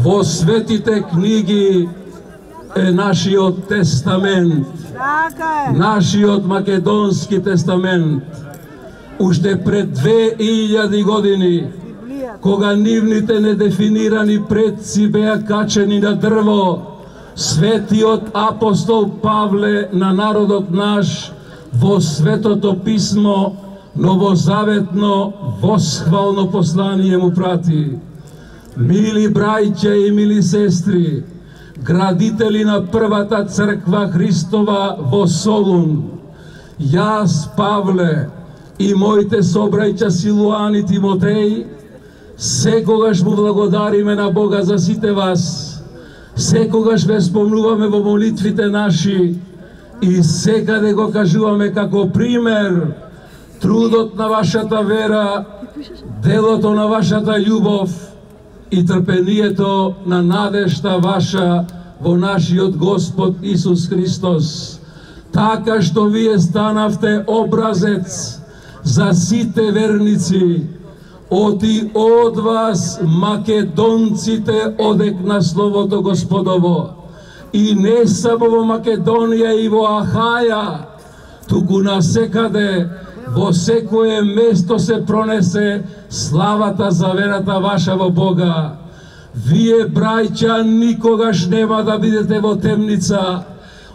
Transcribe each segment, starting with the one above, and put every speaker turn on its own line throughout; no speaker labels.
Во светите книги е нашиот тестамент, нашиот македонски тестамент. Уште пред 2000 години, кога нивните недефинирани предци беа качени на дрво, светиот апостол Павле на народот наш во Светото писмо новозаветно восхвално послание му прати. Мили браќа и мили сестри, градители на првата црква Христова во Солун, јас, Павле, и моите собрајќа Силуан и Тимотеј, секогаш му благодариме на Бога за сите вас, секогаш ве спомнуваме во молитвите наши и секаде го кажуваме како пример трудот на вашата вера, делото на вашата љубов и трпението на надежта ваша во нашиот Господ Исус Христос. Така што вие станавте образец за сите верници, оти од вас македонците одек на Словото Господово. И не само во Македонија и во Ахаја, туку насекаде, во секое место се пронесе славата за верата ваша во Бога. Вие, браќа, никогаш нема да бидете во темница,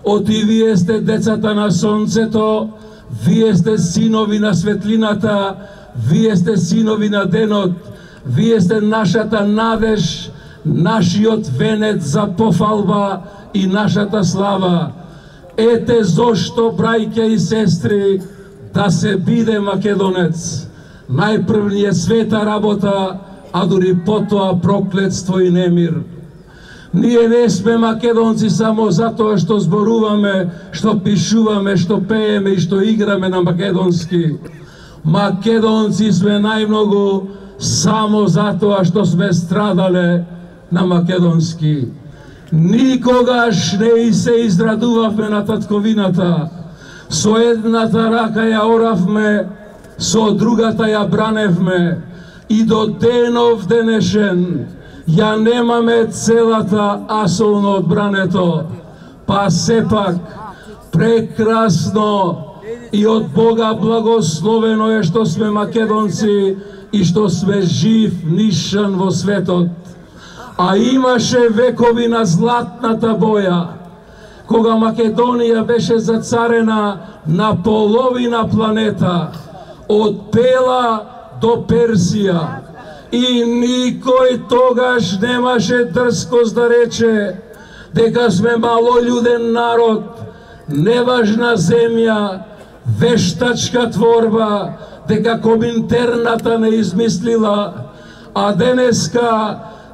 оти вие сте децата на сонцето, вие сте синови на светлината, вие сте синови на денот, вие сте нашата надеж, нашиот венец за пофалба и нашата слава. Ете зошто, браќа и сестри, да се биде македонец. Најпрв ни е света работа, а дури потоа проклетство и немир. Ние не сме македонци само затоа што зборуваме, што пишуваме, што пееме и што играме на македонски. Македонци сме најмногу само затоа што сме страдале на македонски. Никогаш не се израдувавме на татковината. Со едната рака ја оравме, со другата ја браневме. И до денов денешен ја немаме целата асолно одбрането, па сепак прекрасно и од Бога благословено е што сме македонци и што сме жив нишан во светот. А имаше векови на златната боја, кога Македонија беше зацарена на половина планета, од Пела до Персија. И никој тогаш немаше дрскост да рече дека сме малолюден народ, неважна земја, вештачка творба, дека Коминтерната не измислила, а денеска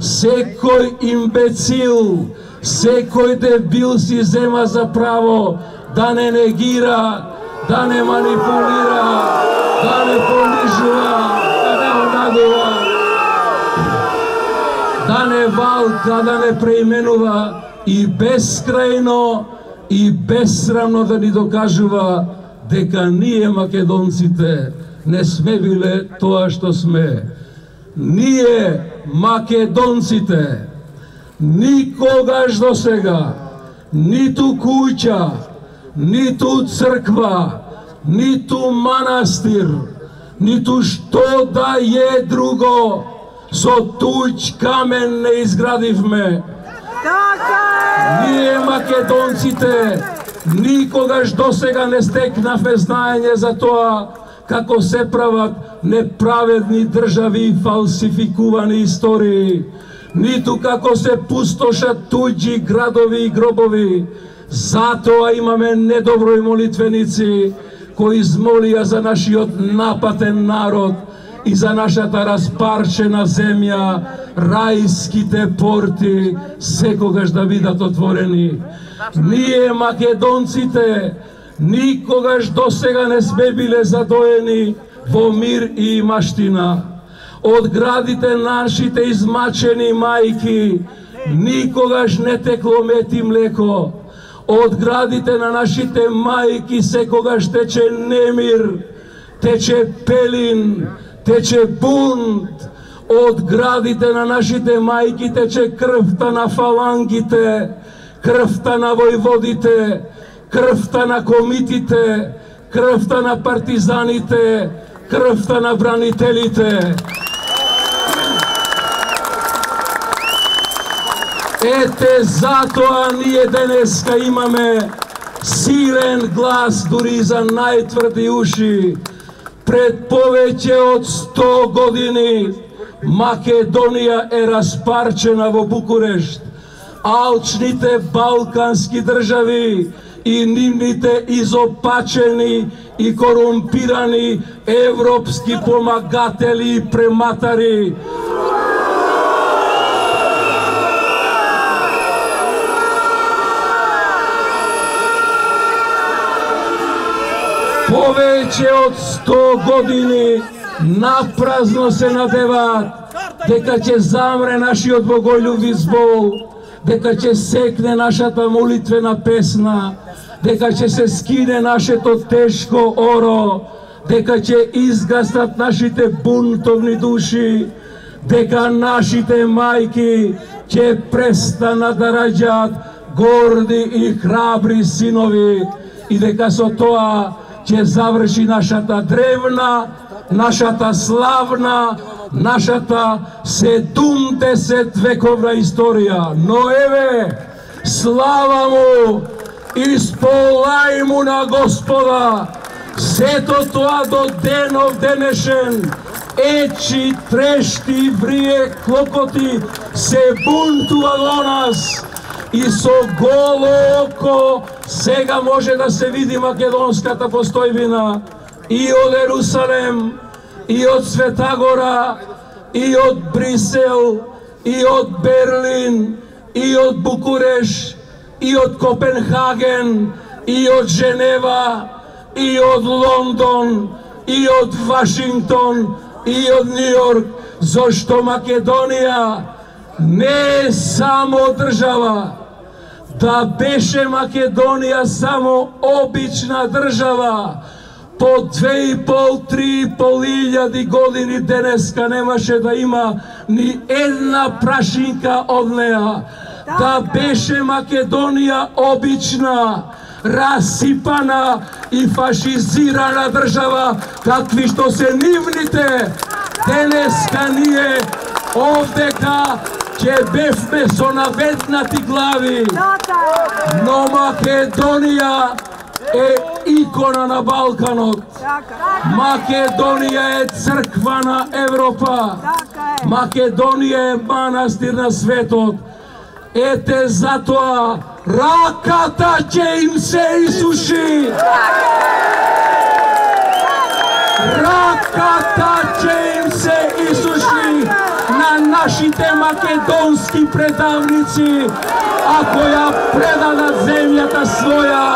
секој имбецил, секој дебил си зема за право да не негира, да не манипулира, да не понижува, да не онадува, да не валка, да не преименува и бескрајно и бесрамно да ни докажува дека ние македонците не сме биле тоа што сме. Ние македонците никогаш до сега ниту куќа, ниту црква, ниту манастир, ниту што да е друго со туѓ камен не изградивме. Ние македонците никогаш до сега не стекнавме знаење за тоа како се прават неправедни држави и фалсификувани истории, ниту како се пустошат туѓи градови и гробови. Затоа имаме недоброј молитвеници кои измолија за нашиот напатен народ и за нашата распарчена земја, рајските порти секогаш да бидат отворени. Ние македонците никогаш до сега не сме биле задоени во мир и имаштина. Од градите нашите измачени мајки никогаш не текло мед и млеко. Од градите на нашите мајки секогаш тече немир, тече пелин, тече бунт. Од градите на нашите мајки тече крвта на фалангите, крвта на војводите, крвта на комитите, крвта на партизаните, крвта на бранителите. Ете, затоа ние денеска имаме силен глас дури за најтврди уши. Пред повеќе од 100 години Македонија е распарчена во Букурешт. Алчните балкански држави и нивните изопачени и корумпирани европски помагатели и прематари повеќе од 100 години напразно се надеваат дека ќе замре нашиот богољуби збол, дека ќе секне нашата молитвена песна, дека ќе се скине нашето тешко оро, дека ќе изгаснат нашите бунтовни души, дека нашите мајки ќе престанат да раѓаат горди и храбри синови и дека со тоа ќе заврши нашата древна, нашата славна, нашата 70 вековна историја. Но еве, слава му и сполај му на Господа, сето тоа до денов денешен, ечи, трешти, врие, клокоти, се бунтува до нас. И со голо око сега може да се види македонската постојбина и од Ерусалем, и од Света Гора, и од Брисел, и од Берлин, и од Букуреш, и од Копенхаген, и од Женева, и од Лондон, и од Вашингтон, и од Њујорк, зашто Македонија не е само држава. Да беше Македонија само обична држава, по 2,5-3,5 илјади години денеска немаше да има ни една прашинка од неа. Да беше Македонија обична, расипана и фашизирана држава, какви што се нивните, денеска ние овдека ќе бевме со наведнати глави. Но Македонија е икона на Балканот. Македонија е црква на Европа. Македонија е манастир на светот. Ете затоа раката ќе им се исуши. Раката ќе им се исуши на нашите македонски предавници, ако ја предадат земјата своја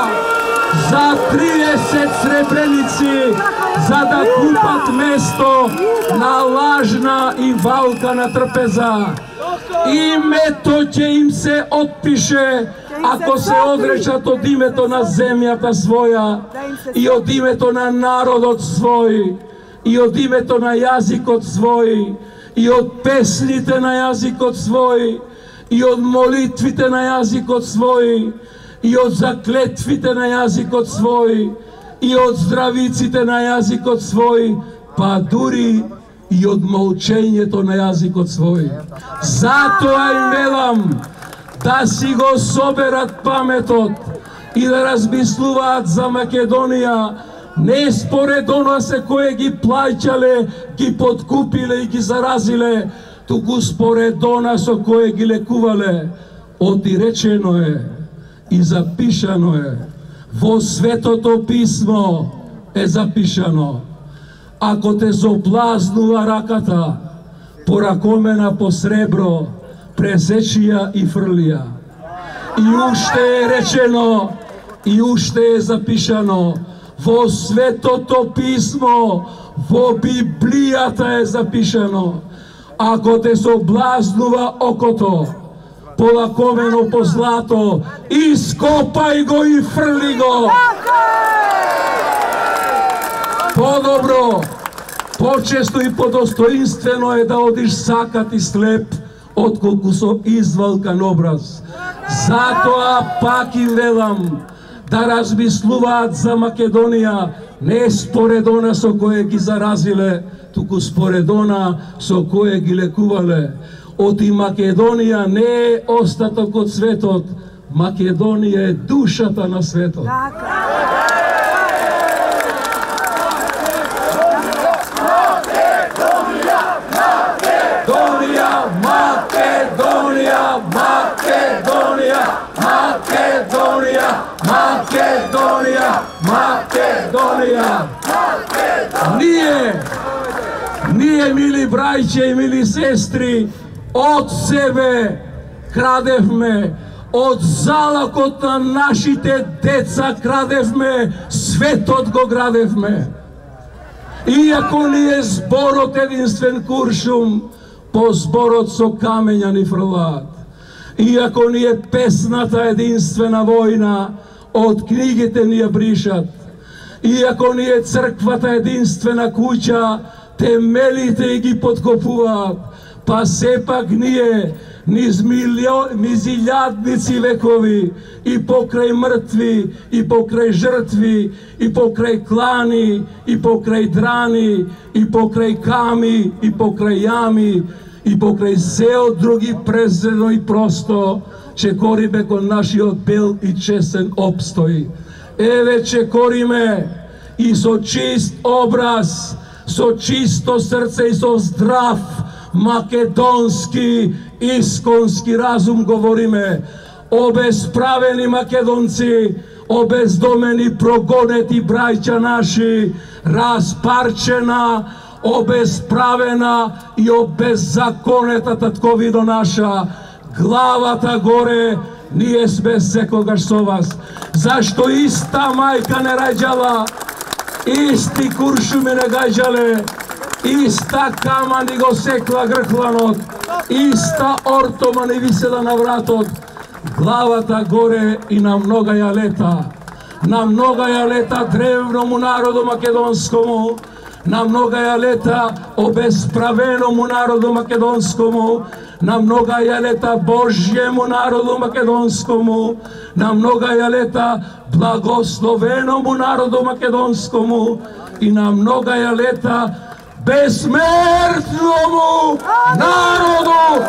за 30 сребреници, за да купат место на лажна и валкана трпеза. Името ќе им се отпише ако се одречат од името на земјата своја и од името на народот свој и од името на јазикот свој и од песните на јазикот свој и од молитвите на јазикот свој и од заклетвите на јазикот свој и од здравиците на јазикот свој, па дури и од молчењето на јазикот свој. Затоа им велам да си го соберат паметот и да размислуваат за Македонија, не според оно се кое ги плаќале, ги подкупиле и ги заразиле, туку според она со кое ги лекувале. Отиречено е и запишано е, во Светото Писмо е запишано: ако те соблазнува раката, поракомена по сребро, пресечија и фрлија. И уште е речено, и уште е запишано, во Светото Писмо, во Библијата е запишано: ако те соблазнува окото, полакомено по злато, ископај го и фрли го. Подобро Почесто и подостоинствено е да одиш сакат и слеп, отколку со извалкан образ. Затоа пак им велам да размислуваат за Македонија, не според она со кое ги заразиле, туку според она со кое ги лекувале. Оти Македонија не е остаток од светот, Македонија е душата на светот. Ние, мили брајче и мили сестри, од себе крадевме, од залакот на нашите деца крадевме, светот го градевме. Иако ни е зборот единствен куршум, по зборот со камења ни фрлаат. Иако ни е песната единствена војна, од книгите ни ја бришат. Иако ни е црквата единствена куќа, темелите ги подкопуваат, па сепак ние низ илјадници векови и покрај мртви, и покрај жртви, и покрај клани, и покрај драни, и покрај ками, и покрај јами, и покрај се од други презрено и просто, чекориме кон нашиот бел и честен обстој. Еве чекориме и со чист образ, со чисто срце и со здрав македонски, исконски разум говориме. Обесправени македонци, обездомени, прогонети брајча наши, распарчена, обесправена и обеззаконета татковино наша, главата горе, ние сме секогаш со вас. Зашто иста мајка не раѓала, исти куршуми не гаѓале, иста кама ни го секла гркланот, иста ортома ни висела на вратот, главата горе и на многа ја лета древному народу македонскому, на многа ја лета обесправеному народу македонскому, на многа ја лета Божјему народу македонскому, на многа ја лета благословеному народу македонскому и на многа ја лета безсмертному народу